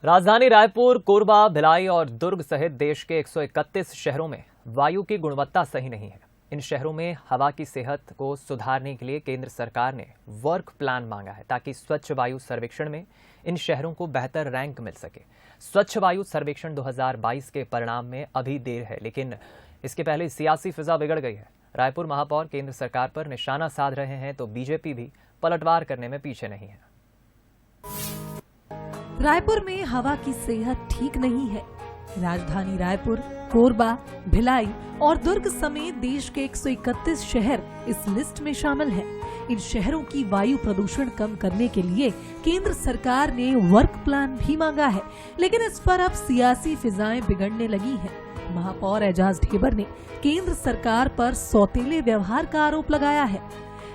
राजधानी रायपुर, कोरबा, भिलाई और दुर्ग सहित देश के 131 शहरों में वायु की गुणवत्ता सही नहीं है। इन शहरों में हवा की सेहत को सुधारने के लिए केंद्र सरकार ने वर्क प्लान मांगा है ताकि स्वच्छ वायु सर्वेक्षण में इन शहरों को बेहतर रैंक मिल सके। स्वच्छ वायु सर्वेक्षण 2022 के परिणाम में अभी देर है, लेकिन इसके पहले सियासी फिजा बिगड़ गई है। रायपुर महापौर केंद्र सरकार पर निशाना साध रहे हैं तो बीजेपी भी पलटवार करने में पीछे नहीं है। रायपुर में हवा की सेहत ठीक नहीं है। राजधानी रायपुर, कोरबा, भिलाई और दुर्ग समेत देश के 131 शहर इस लिस्ट में शामिल हैं। इन शहरों की वायु प्रदूषण कम करने के लिए केंद्र सरकार ने वर्क प्लान भी मांगा है, लेकिन इस पर अब सियासी फिजाएं बिगड़ने लगी हैं। महापौर एजाज ढेबर ने केंद्र सरकार पर सौतेले व्यवहार का आरोप लगाया है।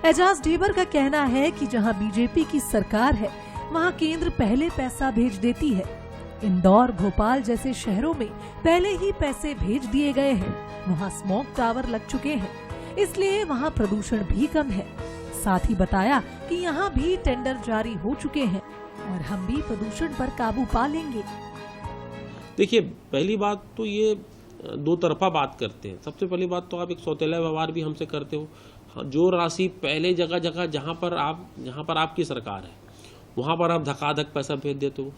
एजाज ढेबर का कहना है कि जहां बीजेपी की सरकार है, वहां केंद्र पहले पैसा भेज देती है। इंदौर, भोपाल जैसे शहरों में पहले ही पैसे भेज दिए गए हैं। वहां स्मोक टावर लग चुके हैं, इसलिए वहां प्रदूषण भी कम है। साथ ही बताया कि यहां भी टेंडर जारी हो चुके हैं और हम भी प्रदूषण पर काबू पा लेंगे। देखिए, पहली बात तो ये दो तरफा बात करते हैं। सबसे पहली बात तो आप एक सौतेला व्यवहार भी हमसे करते हो। जो राशि पहले जगह जहां पर आपकी सरकार है, वहां पर आप धकाधक पैसा भेज देते हो।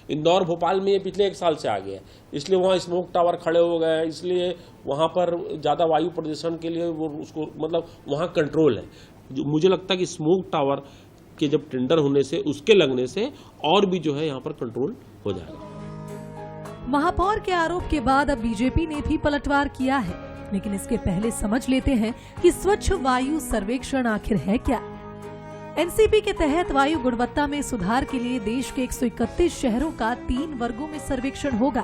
इंदौर, भोपाल में ये पिछले 1 साल से आ गया है, इसलिए वहाँ स्मोक टावर खड़े हो गए हैं, इसलिए वहाँ पर ज़्यादा वायु प्रदूषण के लिए वो उसको मतलब वहाँ कंट्रोल है। जो मुझे लगता है कि स्मोक टावर के जब टेंडर होने से, उसके लगने से और भी जो है यहाँ पर कंट्रोल हो जाएगा। महापौर के आरोप के बाद अब बीजेपी ने भी पलटवार किया है, लेकिन इसके पहले समझ लेते हैं कि स्वच्छ वायु सर्वेक्षण आखिर है क्या। एनसीपी के तहत वायु गुणवत्ता में सुधार के लिए देश के 131 शहरों का 3 वर्गों में सर्वेक्षण होगा।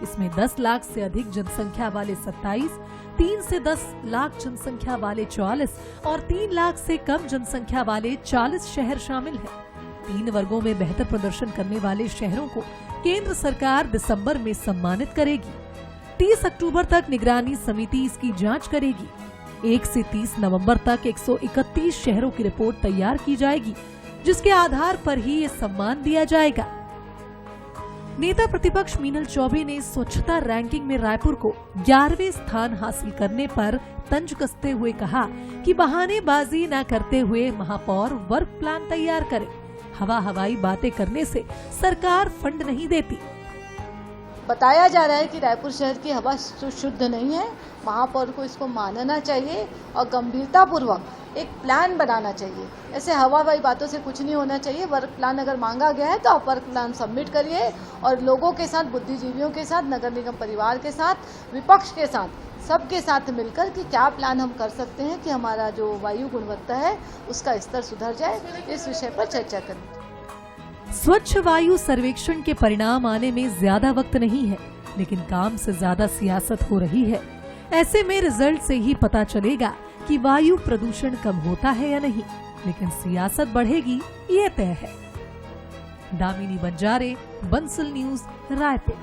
इसमें 10 लाख से अधिक जनसंख्या वाले 27, 3 से 10 लाख जनसंख्या वाले 44 और 3 लाख से कम जनसंख्या वाले 40 शहर शामिल हैं। 3 वर्गों में बेहतर प्रदर्शन करने वाले शहरों को केंद्र सरकार दिसंबर में सम्मानित करेगी। 30 अक्टूबर तक निगरानी समिति इसकी जाँच करेगी। 1 से 30 नवंबर तक 131 शहरों की रिपोर्ट तैयार की जाएगी, जिसके आधार पर ही ये सम्मान दिया जाएगा। नेता प्रतिपक्ष मीनल चौबे ने स्वच्छता रैंकिंग में रायपुर को 11वें स्थान हासिल करने पर तंज कसते हुए कहा कि बहानेबाजी न करते हुए महापौर वर्क प्लान तैयार करे। हवाई बातें करने से सरकार फंड नहीं देती। बताया जा रहा है कि रायपुर शहर की हवा शुद्ध नहीं है। महापौर को इसको मानना चाहिए और गंभीरतापूर्वक एक प्लान बनाना चाहिए। ऐसे हवाई बातों से कुछ नहीं होना चाहिए। वर्क प्लान अगर मांगा गया है तो आप वर्क प्लान सबमिट करिए और लोगों के साथ, बुद्धिजीवियों के साथ, नगर निगम परिवार के साथ, विपक्ष के साथ, सबके साथ मिलकर कि क्या प्लान हम कर सकते हैं कि हमारा जो वायु गुणवत्ता है उसका स्तर सुधर जाए, इस विषय पर चर्चा करें। स्वच्छ वायु सर्वेक्षण के परिणाम आने में ज्यादा वक्त नहीं है, लेकिन काम से ज्यादा सियासत हो रही है। ऐसे में रिजल्ट से ही पता चलेगा कि वायु प्रदूषण कम होता है या नहीं, लेकिन सियासत बढ़ेगी ये तय है। दामिनी बंजारे, बंसल न्यूज, रायपुर।